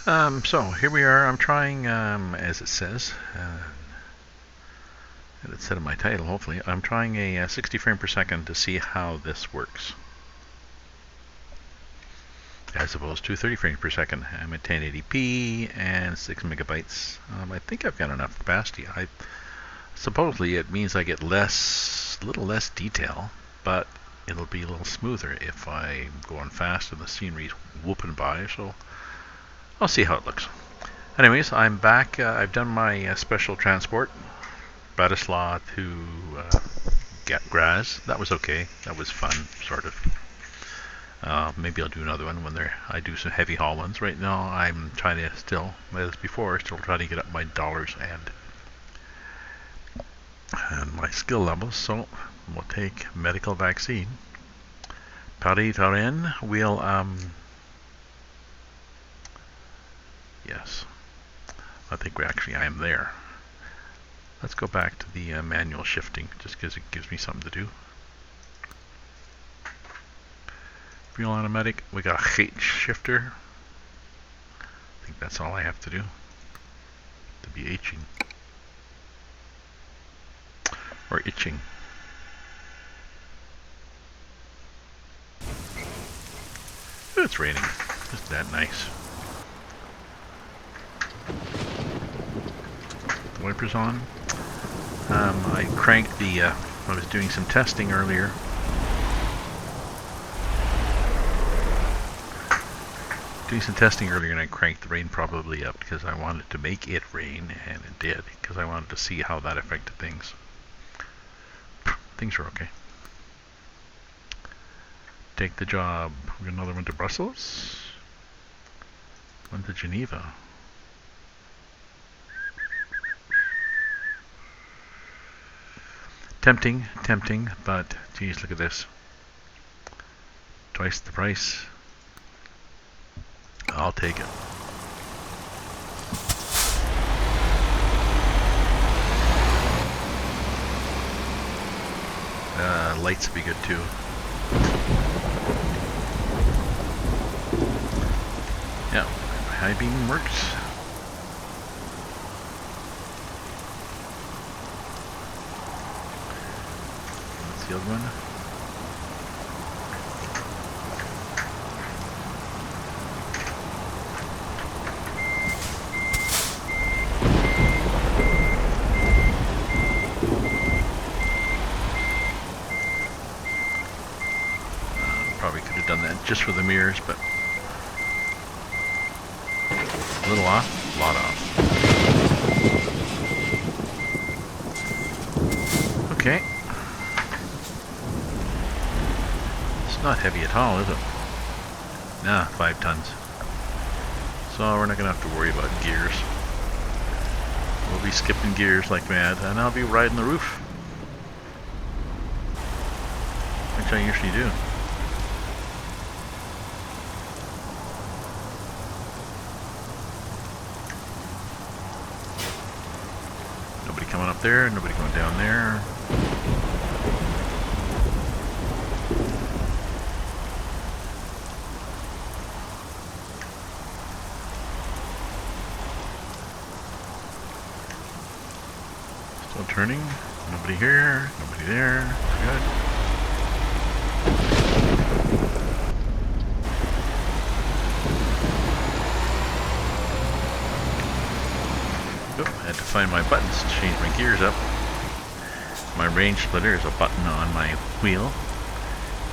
So here we are. I'm trying, as it says, and it said in my title, hopefully, I'm trying a 60 frame per second to see how this works. As opposed to 30 frames per second. I'm at 1080p and 6 megabytes. I think I've got enough capacity. Supposedly it means I get a little less detail, but it'll be a little smoother if I'm going fast and the scenery's whooping by, so I'll see how it looks. Anyways, I'm back. I've done my special transport, Bratislava to Graz. That was okay. That was fun, sort of. Maybe I'll do another one when I do some heavy haul ones. Right now, I'm trying to still, as before, trying to get up my dollars and my skill levels. So we'll take medical vaccine. Paris-Rennes. We'll yes, I think I am there. Let's go back to the manual shifting, just because it gives me something to do. Real automatic. We got a height shifter. I think that's all I have to do to be itching or itching. It's raining. Isn't that nice? The wipers on. I cranked the. I was doing some testing earlier. And I cranked the rain probably up because I wanted to make it rain, and it did, because I wanted to see how that affected things. Things are okay. Take the job. We got another one to Brussels. One to Geneva. Tempting, but geez, look at this. Twice the price. I'll take it. Lights would be good too. Yeah, high beam works. That's the other one. Probably could have done that just for the mirrors, but a little off, a lot off. Okay. It's not heavy at all, is it? Nah, 5 tons. So we're not going to have to worry about gears. We'll be skipping gears like mad, and I'll be riding the roof. Which I usually do. Nobody coming up there, nobody going down there. Still turning. Nobody here, nobody there. Good. I had to find my buttons to change my gears up. My range splitter is a button on my wheel.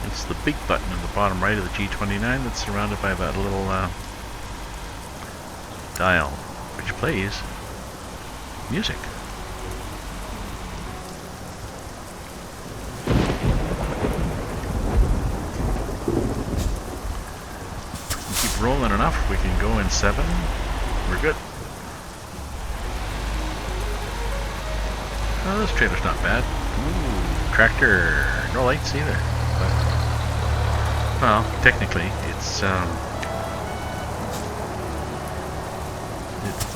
It's the big button on the bottom right of the G29 that's surrounded by that little dial, which plays music. Keep rolling enough, we can go in 7. We're good. Oh, this trailer's not bad. Ooh, tractor. No lights either. But, well, technically, it's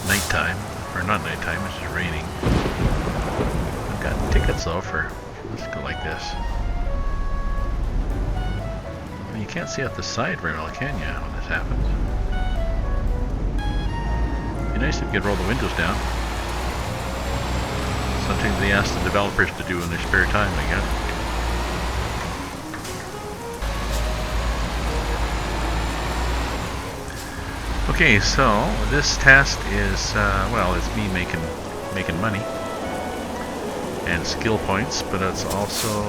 nighttime. Or not nighttime, it's just raining. I've got tickets though for, let's go like this. Well, you can't see out the side very well, can you, when this happens? Be nice if you could roll the windows down. Something they ask the developers to do in their spare time, I guess. Okay, so this test is, well, it's me making money and skill points, but it's also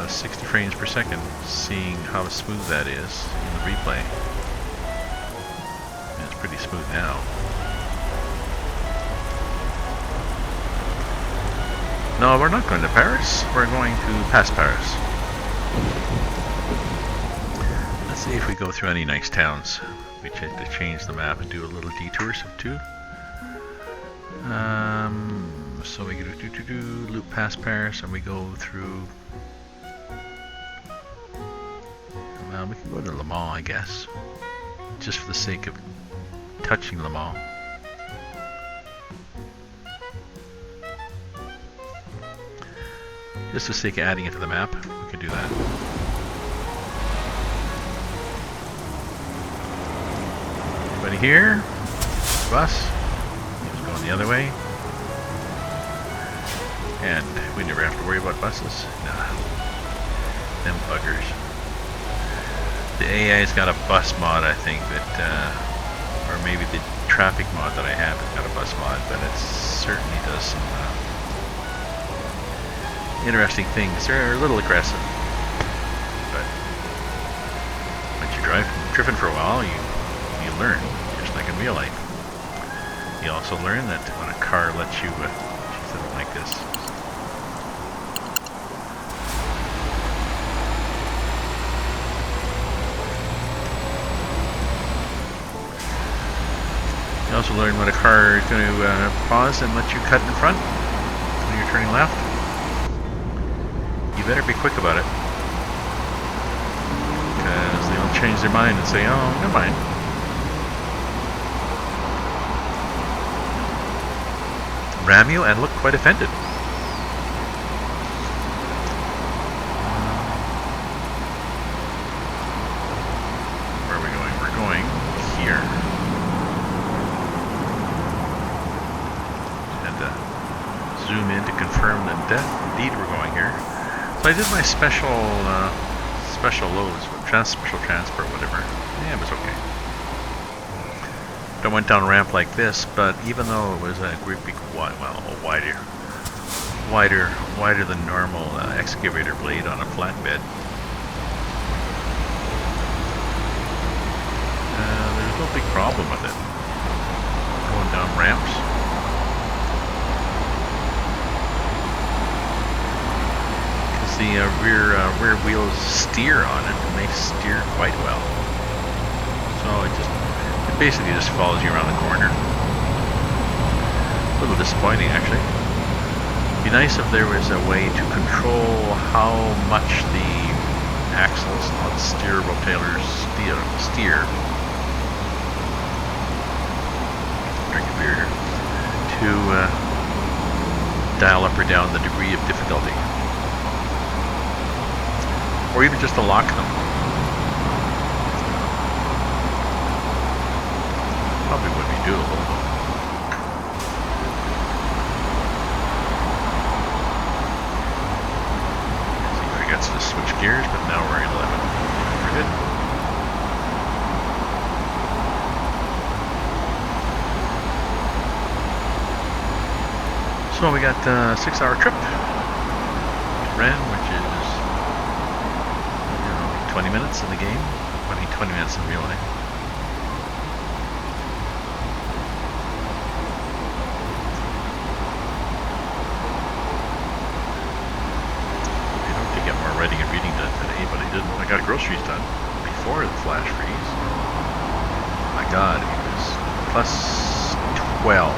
60 frames per second, seeing how smooth that is in the replay. And it's pretty smooth now. No, we're not going to Paris. We're going to past Paris. Let's see if we go through any nice towns. We check to change the map and do a little detours of two. So we do loop past Paris and we go through. Well, we can go to Le Mans, I guess, just for the sake of touching Le Mans. Just for the sake of adding it to the map, we could do that. Anybody here? Bus? Just going the other way. And we never have to worry about buses. Nah. Them buggers. The AI's got a bus mod, I think, that, or maybe the traffic mod that I have has got a bus mod, but it certainly does some interesting things. They're a little aggressive, but once you driven for a while, you learn, just like in real life. You also learn that when a car lets you, geez, I don't like this. You also learn when a car is going to pause and let you cut in front when you're turning left. You better be quick about it, because they'll change their mind and say, oh, never mind. Ram you and look quite offended. Where are we going? We're going here. Had to zoom in to confirm that indeed we're going here. So I did my special loads, special transport, whatever. Yeah, it was okay. I went down a ramp like this, but even though it was a wider than normal excavator blade on a flatbed, there's no big problem with it. Going down ramps. The rear wheels steer on it, and they steer quite well. So it basically just follows you around the corner. A little disappointing, actually. It'd be nice if there was a way to control how much the axles, not steer rotators, steer. Drink a beer here. To dial up or down the degree of difficulty. Or even just to lock them. Probably would be doable. See if I got to switch gears, but now we're in 11. We're good. So we got a 6-hour trip to Rennes, which is 20 minutes in the game, 20 minutes in real life. I hope to get more writing and reading done today, but I didn't. I got groceries done before the flash freeze. My God, it was plus 12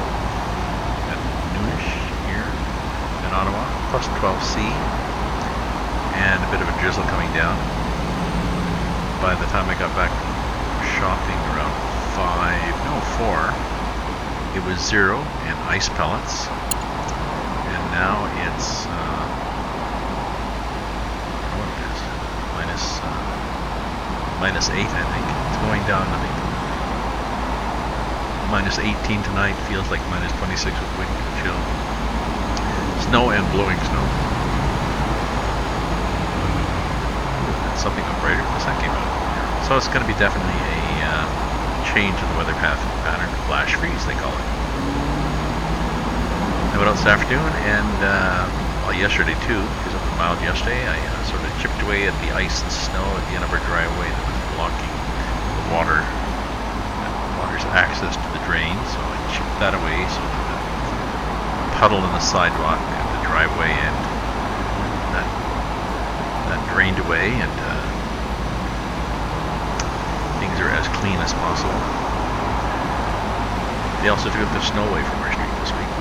at noonish here in Ottawa, plus 12 C, and a bit of a drizzle coming down. By the time I got back shopping around 4, it was 0 and ice pellets, and now it's what it is, minus 8, I think. It's going down, I think, minus 18 tonight, feels like minus 26 with wind chill. Snow and blowing snow. Something got brighter as the sun came out. So it's going to be definitely a change in the weather pattern. Flash freeze, they call it. I went out this afternoon, and well, yesterday too, because it was mild yesterday, I sort of chipped away at the ice and snow at the end of our driveway that was blocking the water's access to the drain. So I chipped that away so that the puddle in the sidewalk and the driveway and that drained away, and things are as clean as possible. They also took the snow away from our street this week.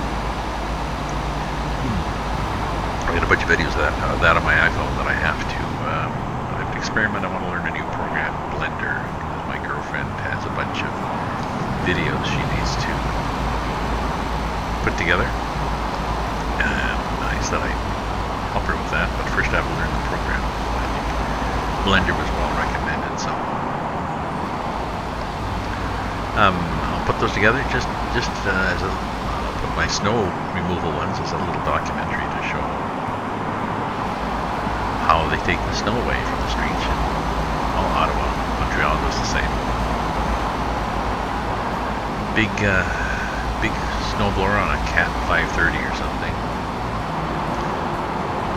I got a bunch of videos of that on my iPhone that I have to experiment. I want to learn a new program, Blender. My girlfriend has a bunch of videos she needs to put together, and I said I'd help her with that, but first I have to learn the program. I think Blender was well recommended, so I'll put those together just as I'll put my snow removal ones as a little documentary to show how they take the snow away from the streets. Well, Ottawa, Montreal does the same. Big snowblower on a Cat 530 or something.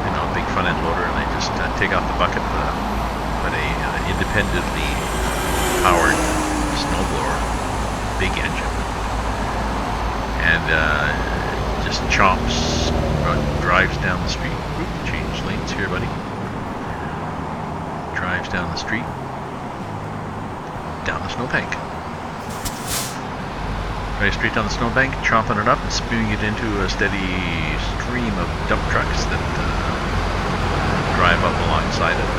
You know, a big front end loader, and they just take off the bucket, but an independently powered snowblower, big engine, and just chomps, drives down the street. Oop, change lanes here, buddy. Drives down the street, down the snowbank. Right straight down the snowbank, chomping it up and spewing it into a steady stream of dump trucks that drive up alongside it.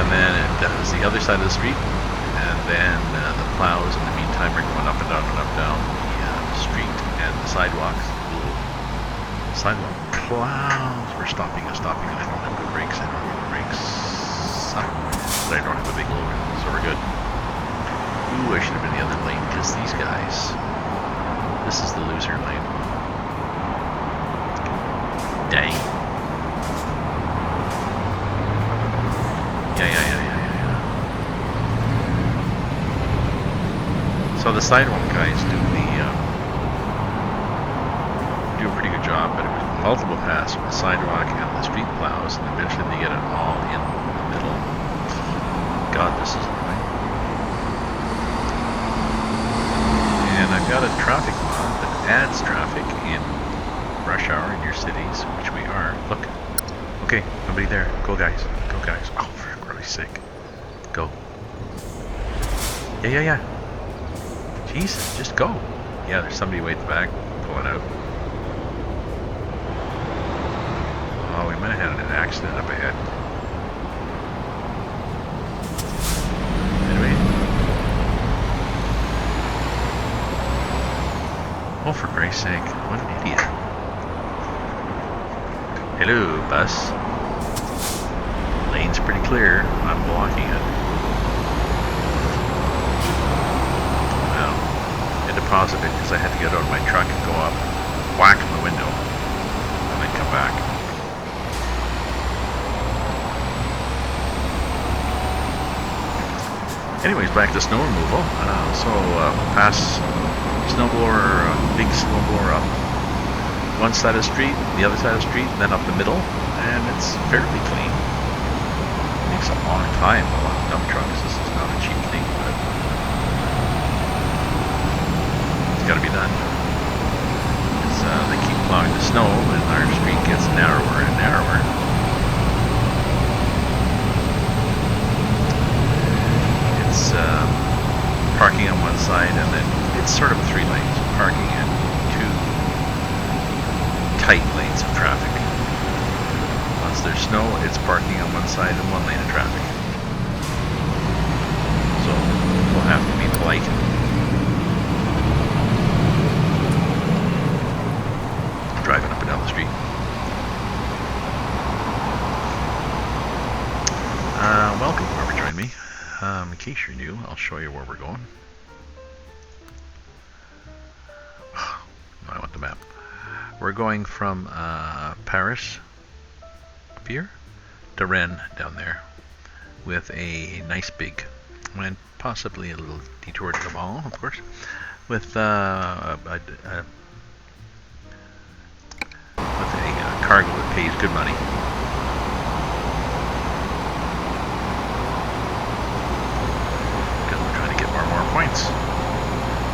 And then it does the other side of the street, and then the plows in the meantime are going up and down the street and the sidewalks. The sidewalk plows were stopping. I don't have the brakes. I don't have the brakes. But I don't have a big loader, so we're good. Ooh, I should have been the other lane, because these guys, this is the loser lane. Dang. Yeah. So the sidewalk guys do a pretty good job, but it was multiple paths from the sidewalk and the street plows, and eventually they get it all in the middle. God, this is annoying. And I've got a traffic law that adds traffic in rush hour in your cities, which we are. Look. Okay, nobody there. Go guys. Oh, for Christ's sake. Go. Yeah. Jesus, just go. Yeah, there's somebody way at the back pulling out. Oh, we might have had an accident up ahead. Oh, for Christ's sake, what an idiot. Hello, bus. Lane's pretty clear. I'm blocking it. Well, I had to pause a bit because I had to get out of my truck and go up, whack my window, and then come back. Anyways, back to snow removal. Pass snowblower, big snowblower up one side of the street, the other side of the street, and then up the middle, and it's fairly clean. It takes a long time, a lot of dump trucks. This is not a cheap thing, but it's got to be done. They keep plowing the snow, and our street gets narrower and narrower. It's parking on one side, and then it's sort of 3 lanes, parking and 2 tight lanes of traffic. Once there's snow, it's parking on one side and 1 lane of traffic. So we'll have to be polite. Driving up and down the street. Welcome, whoever joined me. In case you're new, I'll show you where we're going. We're going from Paris up here to Rennes down there with a nice big, and possibly a little detour to the mall, of course, with a cargo that pays good money. Because we're trying to get more and more points.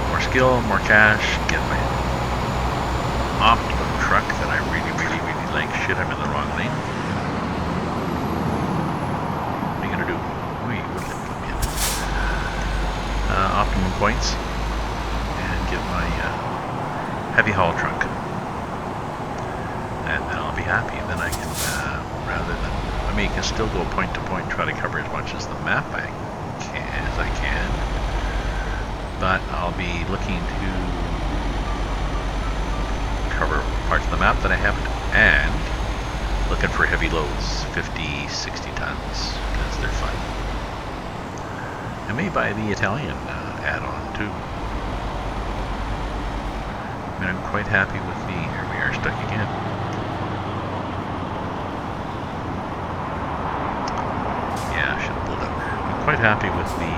More skill, more cash, get my optimum truck that I really like. Shit, I'm in the wrong lane. What are you gonna do? Wait, let me in. Optimum points. And get my heavy haul truck. And then I'll be happy. Then I can, rather than, I mean, you can still go point to point, try to cover as much as the map I can, but I'll be looking to cover parts of the map that I haven't, and looking for heavy loads, 50, 60 tons, because they're fun. I may buy the Italian add-on too. I mean, I'm quite happy with the, here we are stuck again. Quite happy with the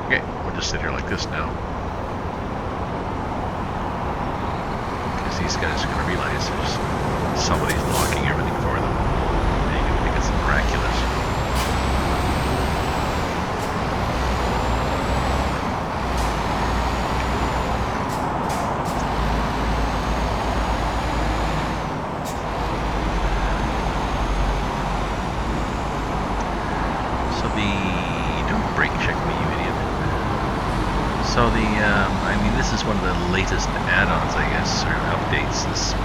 okay, we'll just sit here like this now, because these guys are going to realize there's somebody's blocking everything for them. They're going to think it's miraculous. So the, I mean, this is one of the latest add-ons, I guess, or updates. This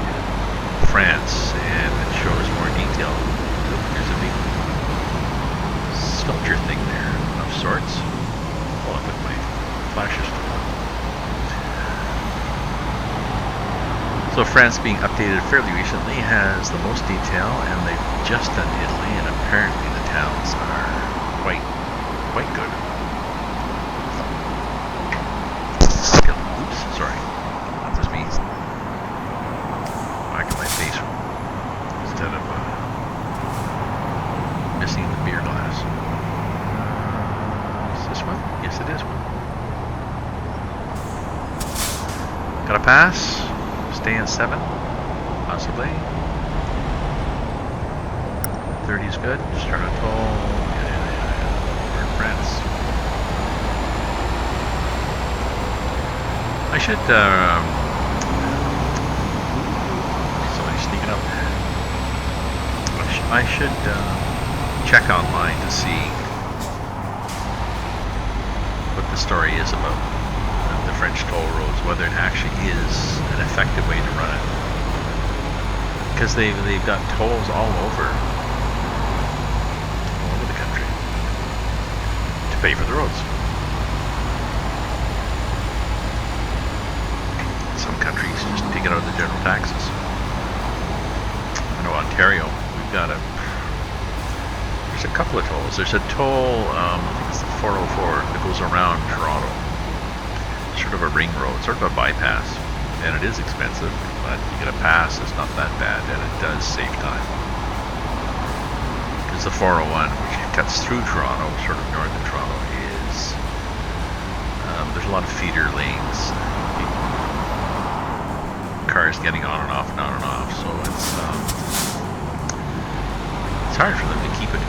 France, and it shows more detail. Look, there's a big sculpture thing there of sorts. Pull up with my flashes. So France, being updated fairly recently, has the most detail, and they've just done Italy, and apparently the towns are quite good. Oops, sorry. That was me. Back in my face instead of missing the beer glass. Is this one? Yes, it is one. Got a pass. Stay in 7, possibly. 30 is good. Start a toll. We're in France. I should, somebody's sneaking up. I should check online to see what the story is about the French toll roads, whether it actually is an effective way to run it. Because they've got tolls all over the country to pay for the roads. Some countries just take it out of the general taxes. I know Ontario, we've got there's a couple of tolls. There's a toll, I think it's the 404 that goes around Toronto. Sort of a ring road, sort of a bypass. And it is expensive, but you get a pass, it's not that bad, and it does save time. Because the 401, which cuts through Toronto, sort of north of Toronto, is, there's a lot of feeder lanes. Cars getting on and off and on and off, so it's hard for them to keep it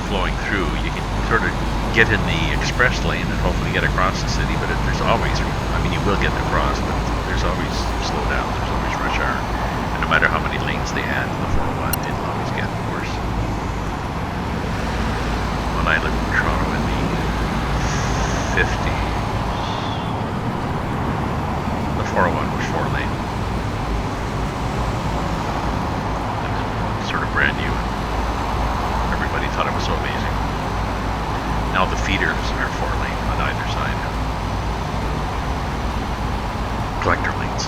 flowing through. You can sort of get in the express lane and hopefully get across the city, but there's always, I mean, you will get across, but there's always slowdowns, there's always rush hour, and no matter how many lanes they add to the 401, it'll always get worse. When I lived in Toronto in the 50s, the 401 was 4-lane. Sort of brand new. Everybody thought it was so amazing. Now the feeders are 4-lane on either side. Collector lanes.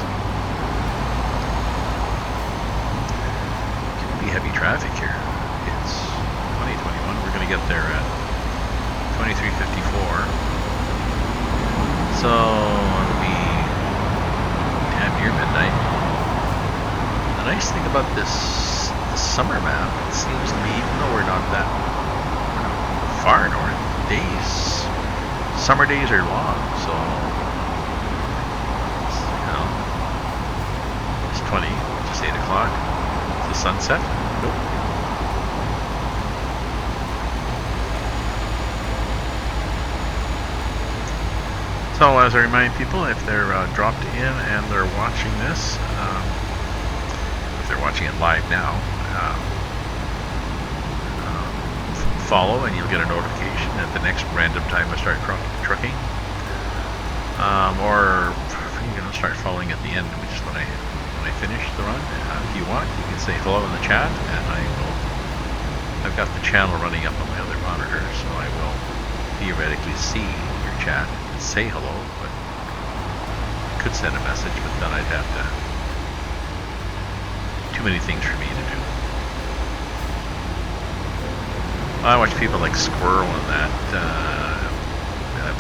Can be heavy traffic here. It's 2021. We're going to get there at 23:54. So it'll be damn near midnight. The nice thing about this summer map, it seems to me, even though we're not that far north, summer days are long. So it's 20, just 8 o'clock. Is the sunset? Nope. So as I remind people, if they're dropped in and they're watching this, if they're watching it live now, follow and you'll get a notification at the next random time I start trucking. Or start following at the end, which is when I finish the run. If you want, you can say hello in the chat, and I've got the channel running up on my other monitor, so I will theoretically see your chat and say hello, but I could send a message, but then I'd have too many things for me to do. I watch people like Squirrel and that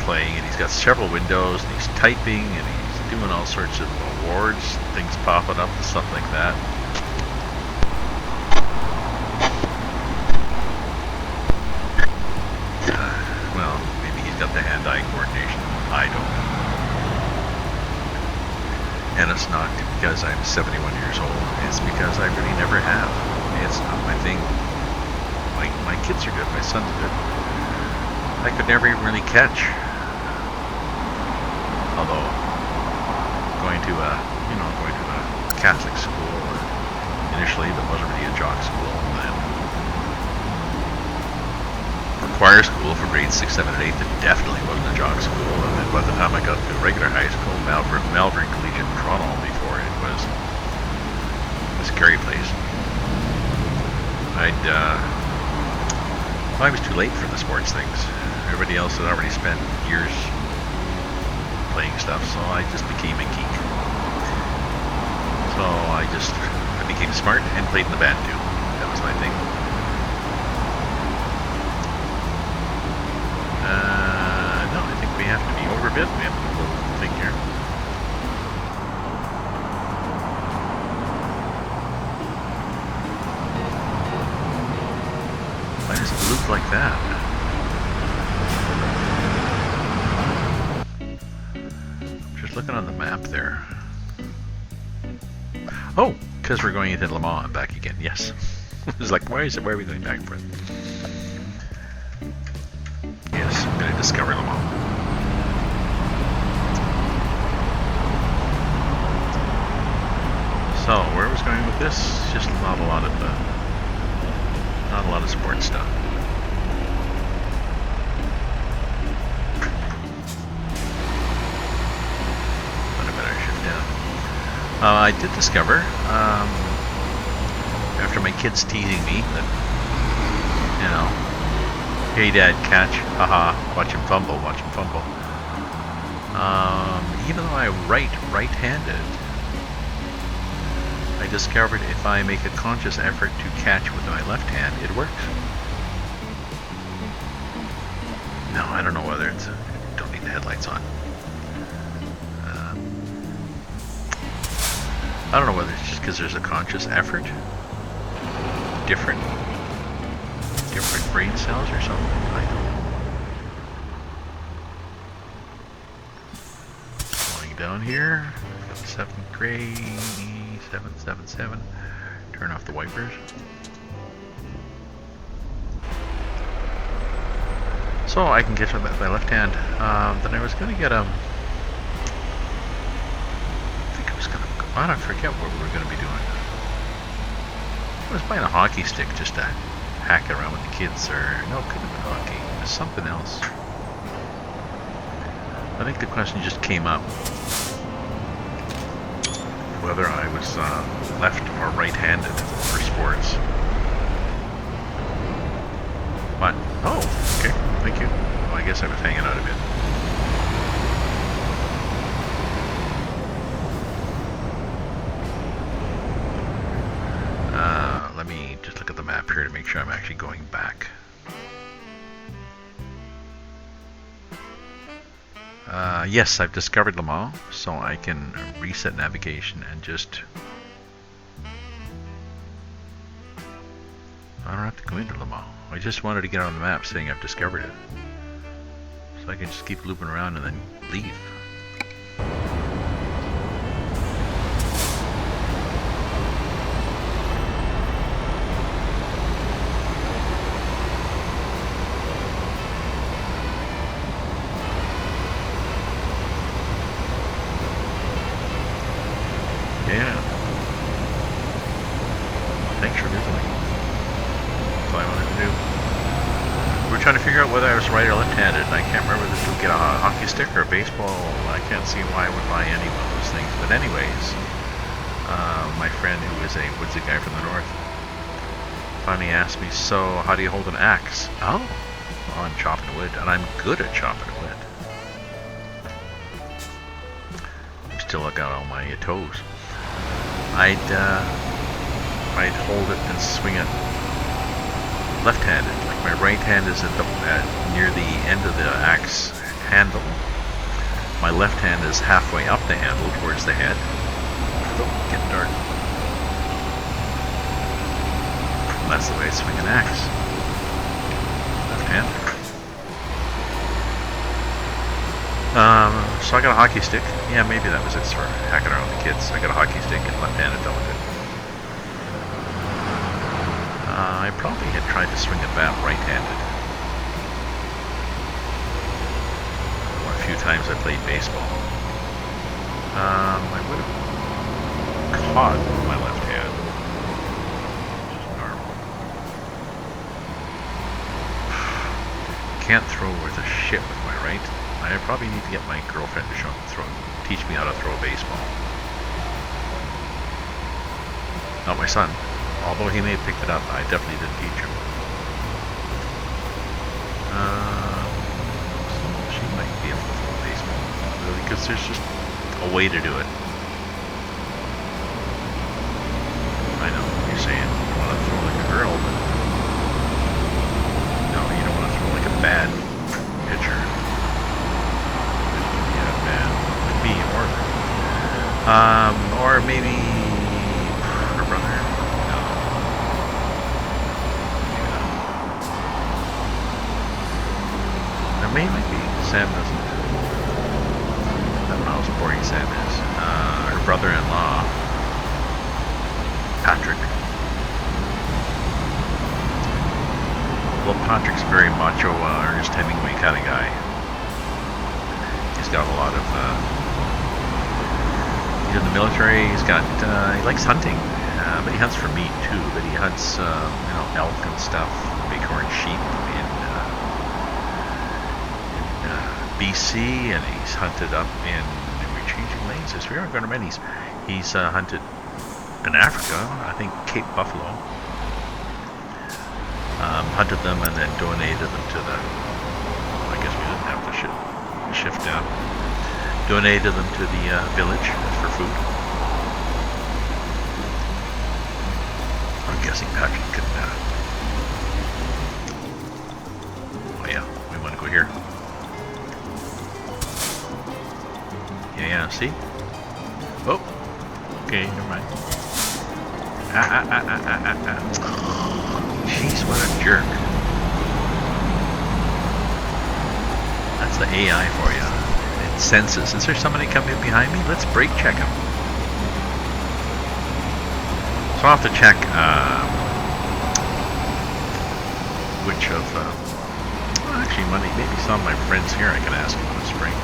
playing, and he's got several windows, and he's typing, and he's doing all sorts of awards, things popping up and stuff like that. Well, maybe he's got the hand-eye coordination. I don't know. And it's not because I'm 71 years old. It's because I really never have. It's not my thing. My kids are good. My son's good. I could never even really catch. Although going to a Catholic school initially, that wasn't really a jock school, and then choir school for grades 6, 7, and 8 that definitely wasn't a jock school, and then by the time I got to regular high school, Malvern Collegiate in Toronto, before it was a scary place. I was too late for the sports things. Everybody else had already spent years playing stuff, so I just became a geek. So I became smart and played in the band too. That was my thing. No, I think we have to be overbid. We have a little thing here. Why does it look like that? Just looking on the map there. Oh, because we're going into Le Mans and back again. Yes. It's like, why are we going back and forth? Yes, I'm going to discover Le Mans. So, where I was going with this? Just not a lot of sports stuff. I did discover, after my kids teasing me that, hey dad, catch, haha, watch him fumble. Even though I write right-handed, I discovered if I make a conscious effort to catch with my left hand, it works. No, I don't know whether it's, don't need the headlights on. I don't know whether it's just because there's a conscious effort, different brain cells or something. I don't know. Going down here, 7th grade, 777. Turn off the wipers. So I can catch with my left hand. Then I was going to get I don't forget what we were going to be doing. I was buying a hockey stick just to hack around with the kids, or no, it couldn't have been hockey. It was something else. I think the question just came up whether I was left or right-handed for sports. What? Oh, okay. Thank you. Well, I guess I was hanging out a bit. map here to make sure I'm actually going back. Yes, I've discovered Le Mans, so I can reset navigation and just... I don't have to go into Le Mans. I just wanted to get on the map saying I've discovered it. So I can just keep looping around and then leave. Yeah. Thanks for visiting. That's all I wanted to do. We're trying to figure out whether I was right or left-handed, and I can't remember if to get a hockey stick or a baseball. I can't see why I would buy any one of those things. But anyways, my friend who is a woodsy guy from the north finally asked me, so how do you hold an axe? Oh, well, I'm chopping wood, and I'm good at chopping wood. Still got all my toes. I'd hold it and swing it left-handed. Like my right hand is at near the end of the axe handle. My left hand is halfway up the handle towards the head. Oh, getting dark. That's the way I swing an axe. Left-handed. So I got a hockey stick. Yeah, maybe that was it for hacking around with the kids. I got a hockey stick and left-handed delicate. I probably had tried to swing a bat right-handed. Or a few times I played baseball. I would have caught with my left hand. Which is normal. Can't throw worth a shit with my right. I probably need to get my girlfriend to teach me how to throw a baseball. Not my son. Although he may have picked it up, I definitely didn't teach him. So she might be able to throw a baseball. Really, because there's just a way to do it. I know, you're saying you want to throw like a girl, but... No, you don't want to throw like a bad pitcher. Or maybe her brother. No. Maybe not. Or maybe Sam doesn't. I don't know how boring Sam is. Her brother-in-law, Patrick. Well, Patrick's a very macho, Ernest Hemingway kind of guy. He's got a lot of... He's in the military. He's got. He likes hunting, but he hunts for meat too. But he hunts, elk and stuff, bighorn sheep in BC, and he's hunted up in. We're changing lanes. As we are going to Rennes. He's hunted in Africa. I think Cape Buffalo. Hunted them and then donated them to the. I guess we didn't have to shift down. Donated them to the village for food. I'm guessing Patrick can... Oh yeah, we want to go here. Yeah, see? Oh! Okay, never mind. Jeez, what a jerk. That's the AI for you. Senses. Is there somebody coming behind me? Let's brake check him. So I'll have to check which of well, actually maybe some of my friends here I can ask about this brake.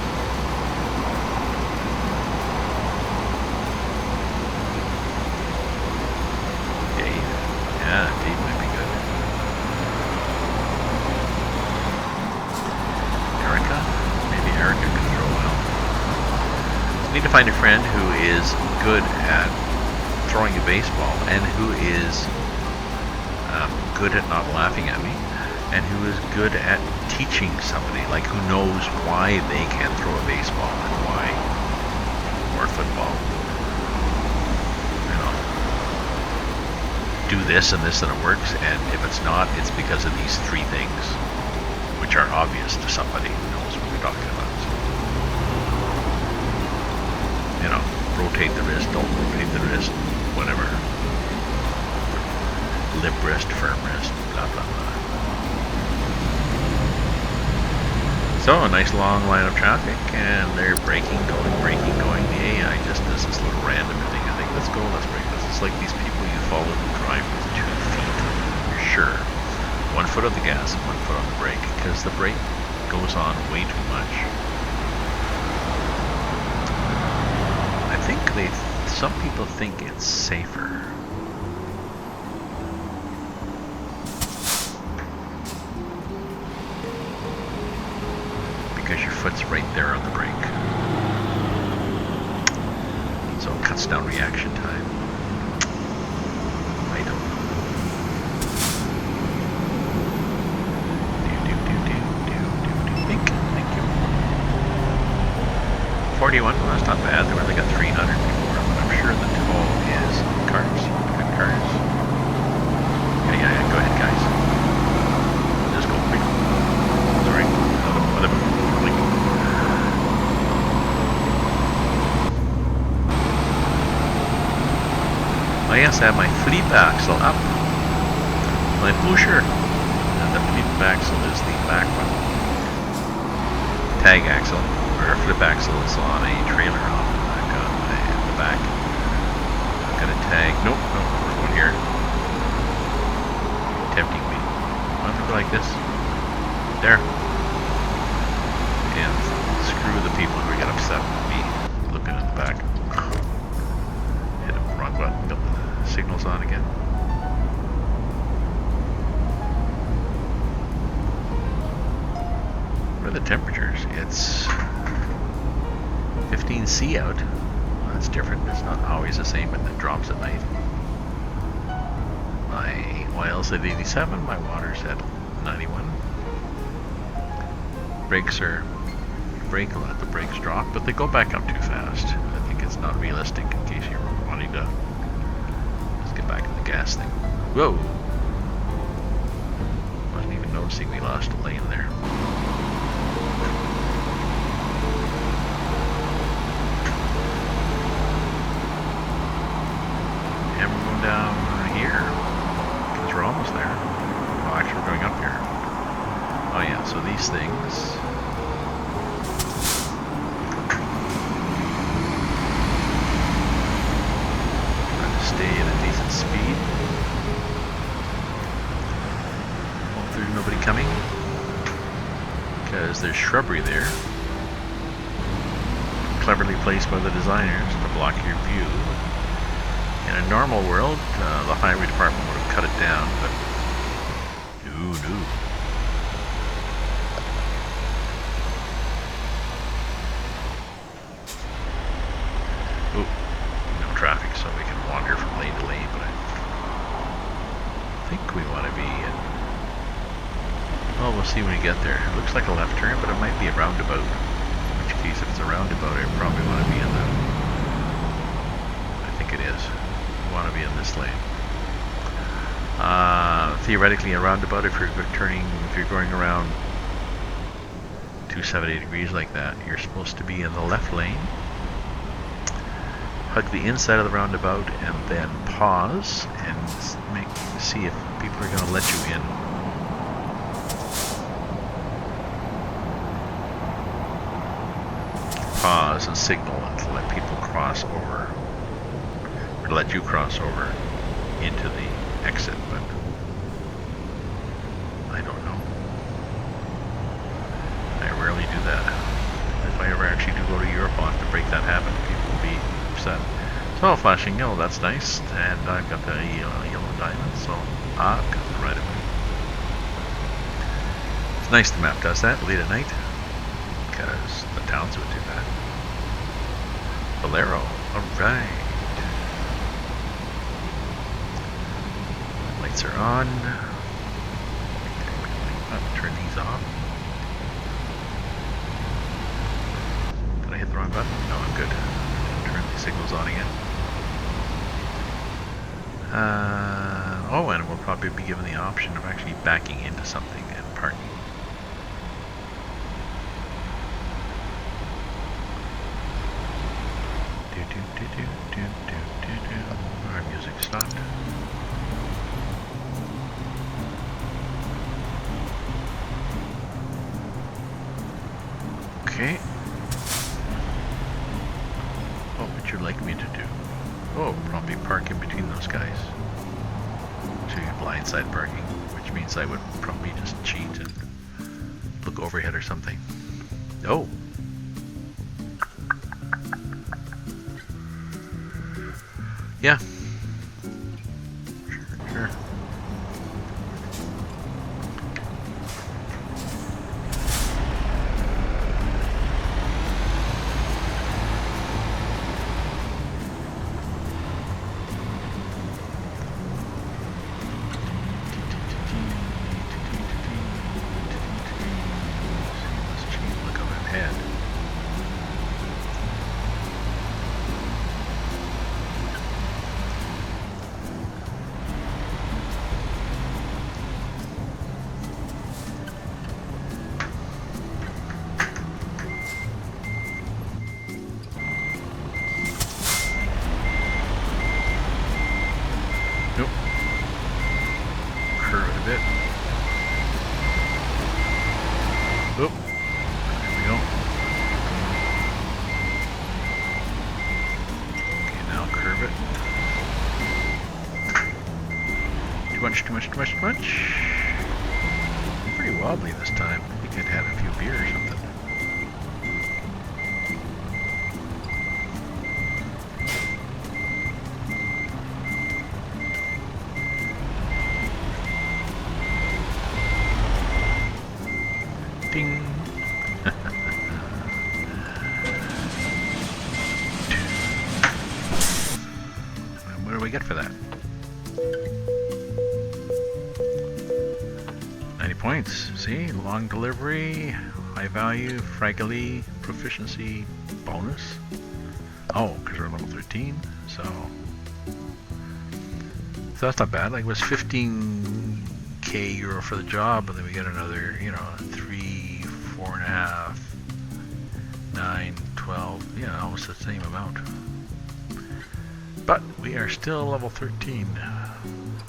Dave. Yeah, Dave might be good. Erica? Maybe Erica can throw well. Need to find a friend who is good at throwing a baseball and who is good at not laughing at me and who is good at teaching somebody, like who knows why they can throw a baseball and why, or football. do this and this and it works, and if it's not, it's because of these three things, which are obvious to somebody who knows what we're talking about. So, you know, rotate the wrist, don't rotate the wrist, whatever. Lip wrist, firm wrist, blah blah blah. So a nice long line of traffic, and they're braking, going. The AI just does this little random thing. I think let's go, let's brake. It's like these people you follow who drive with 2 feet. You're sure. 1 foot on the gas and 1 foot on the brake, because the brake goes on way too much. I think some people think it's safer. Because your foot's right there on the brake. So it cuts down reaction time. I don't know. Thank you. 41, well, that's not bad. They only got 300 before, but I'm sure the toll is cars. Good cars. Yeah, go ahead, guys. Just go quick. Sorry. Oh yes, I have my flip axle up. My pusher. And the flip axle is the back one. Tag axle, or flip axle is on a trailer off. I've got the back. I've got a tag. Nope, we're going here. Tempting me. I'm going to go like this. There. And screw the people who get upset with me looking in the back. Hit the wrong button. Nope. Signals on again. What are the temperatures? It's 15°C out. Well, that's different. It's not always the same, but it drops at night. My oil's at 87. My water's at 91. Brakes are brake a lot. The brakes drop, but they go back up too fast. I think it's not realistic in case you're wanting to. Get back in the gas thing. Whoa! Wasn't even noticing we lost a lane there. And we're going down here. Because we're almost there. Oh, actually we're going up here. Oh yeah, so these things. Stay at a decent speed. Hope there's nobody coming, because there's shrubbery there, cleverly placed by the designers to block your view. In a normal world, the highway department would have cut it down, but no. Traffic, so we can wander from lane to lane, but I think we want to be in. Well, we'll see when we get there. It looks like a left turn, but it might be a roundabout. In which case, if it's a roundabout, I probably want to be in the. I think it is. We want to be in this lane. Theoretically, a roundabout, if you're going around 270 degrees like that, you're supposed to be in the left lane. Hug the inside of the roundabout and then pause and see if people are going to let you in. Pause and signal and to let people cross over, or to let you cross over into the exit, but I don't know. I rarely do that. If I ever actually do go to Europe, I'll have to break that habit. People will be upset. So flashing yellow, that's nice, and I've got the yellow diamond, so I've got the right of way. It's nice the map does that late at night, because the towns would do that. Bolero, alright. Lights are on. Turn these off. Did I hit the wrong button? No, I'm good. Turn the signals on again. probably be given the option of actually backing into something and parking. Our music stopped. Okay. What would you like me to do? Oh, probably park in between those guys. So you blindside parking, which means I would probably just cheat and look overhead or something. Oh. Yeah. Sure. Look up ahead. Nope. Curve it a bit. Oop. There we go. Okay, now curve it. Too much, too much, too much, too much. I'm pretty wobbly this time. I think I'd had a few beers or something. Ding. What do we get for that? 90 points. See? Long delivery, high value, fragile, proficiency, bonus. Oh, because we're level 13. So that's not bad. Like it was 15k euro for the job, and then we get another, 3, 4.5, 9, 12, almost the same amount. But we are still level 13.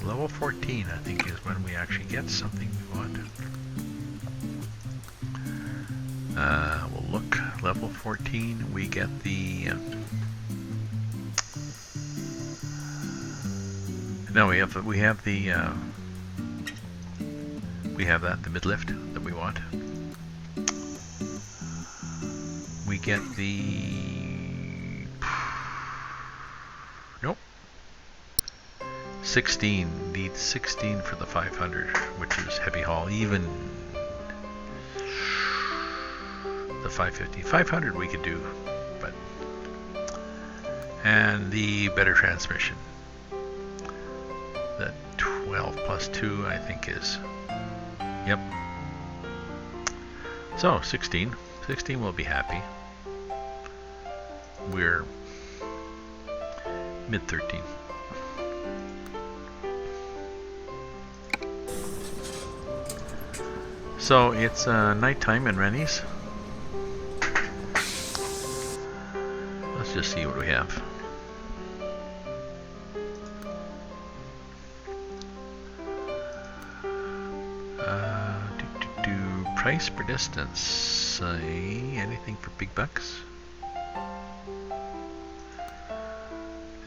Level 14, I think, is when we actually get something we want. We'll look. Level 14, we get the... no, we have the mid-lift that we want. We get the... nope. 16. Need 16 for the 500, which is heavy haul. Even the 550. 500 we could do, but... and the better transmission. The 12 plus 2, I think, is... yep. So, 16. 16 will be happy. We're mid-13. So, it's nighttime in Rennes. Let's just see what we have. Price per distance. Anything for big bucks?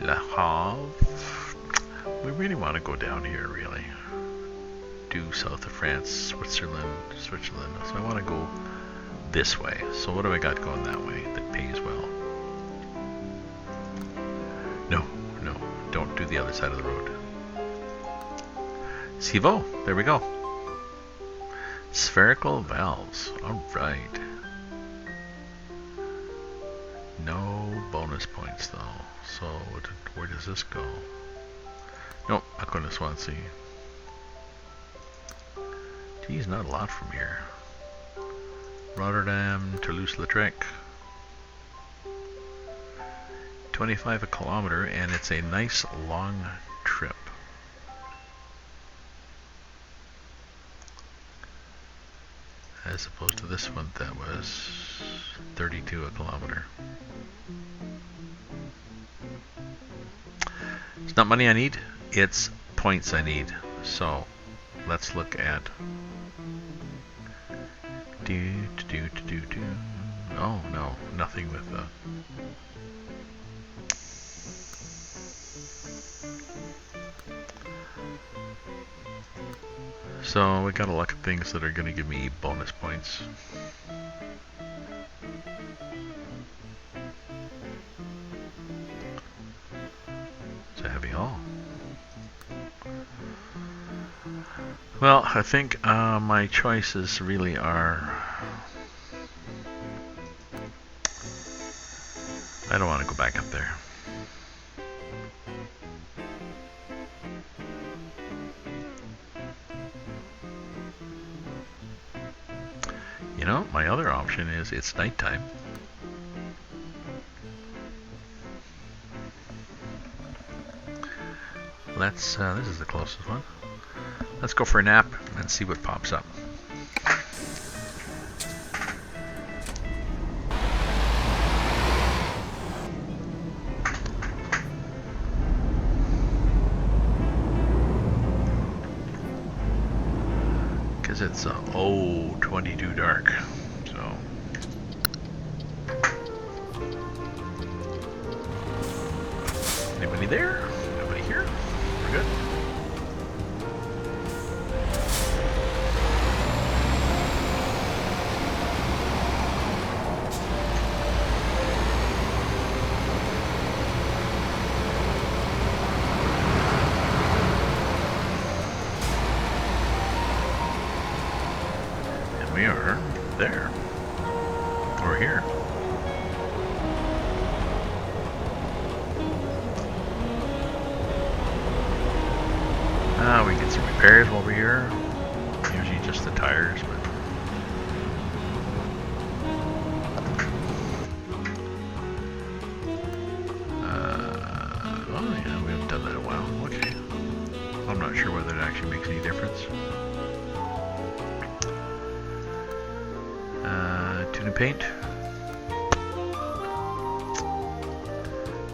Le Havre. We really want to go down here, really. Due south of France, Switzerland. So I want to go this way. So what do I got going that way that pays well? No, don't do the other side of the road. Sivo, there we go. Spherical valves. Alright. No bonus points though. So where does this go? Nope, not going to Swansea. Geez, not a lot from here. Rotterdam, Toulouse-Lautrec. 25 a kilometer, and it's a nice long trip. as opposed to this one that was 32 a kilometer. It's not money I need, it's points I need. So let's look at oh no, nothing with the so we gotta look at things that are gonna give me bonus points. It's a heavy haul. Well, I think my choices really are, I don't want to go back up there. You know, my other option is it's nighttime. Let's, this is the closest one. Let's go for a nap and see what pops up. Because it's 22 dark, so. Anybody there? Nobody here? We're good. We are there, or here. We get some repairs while we're here. Usually just the tires, but oh yeah, we haven't done that in a while. Okay, I'm not sure whether it actually makes any difference. Tune paint.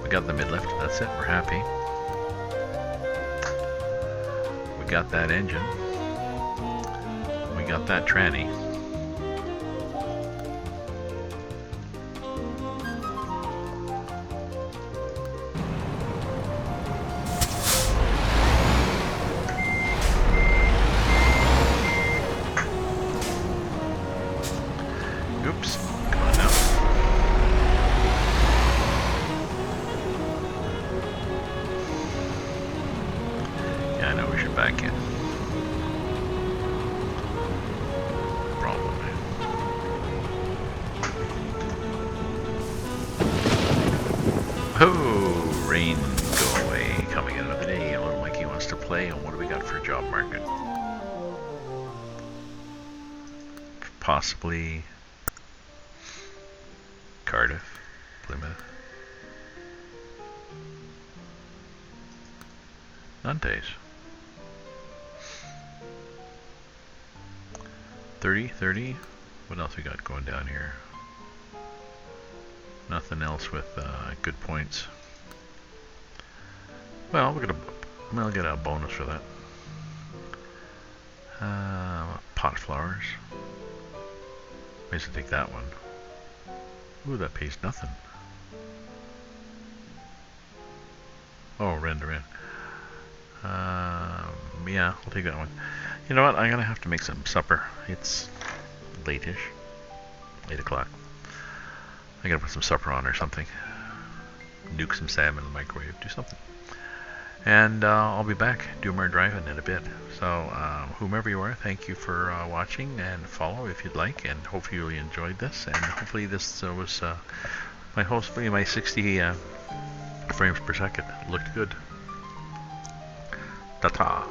We got the mid-lift, that's it, we're happy. We got that engine. We got that tranny. Oops, come on now. Yeah, I know we should back in. Probably. Oh, rain, go away. Coming in another day. Little Mikey wants to play. And what do we got for job market? Possibly Cardiff, Plymouth, Nantes. 30. What else we got going down here? Nothing else with good points. Well, we'll get a bonus for that. Pot flowers. May as well take that one. Ooh, that pays nothing. Oh, Rennes to Rennes. Yeah, I'll take that one. You know what? I'm gonna have to make some supper. It's late-ish. 8 o'clock. I gotta put some supper on or something. Nuke some salmon in the microwave. Do something. And I'll be back. Do more driving in a bit. So, whomever you are, thank you for watching, and follow if you'd like. And hopefully you enjoyed this. And hopefully this was hopefully my 60 frames per second. Looked good. Ta-ta.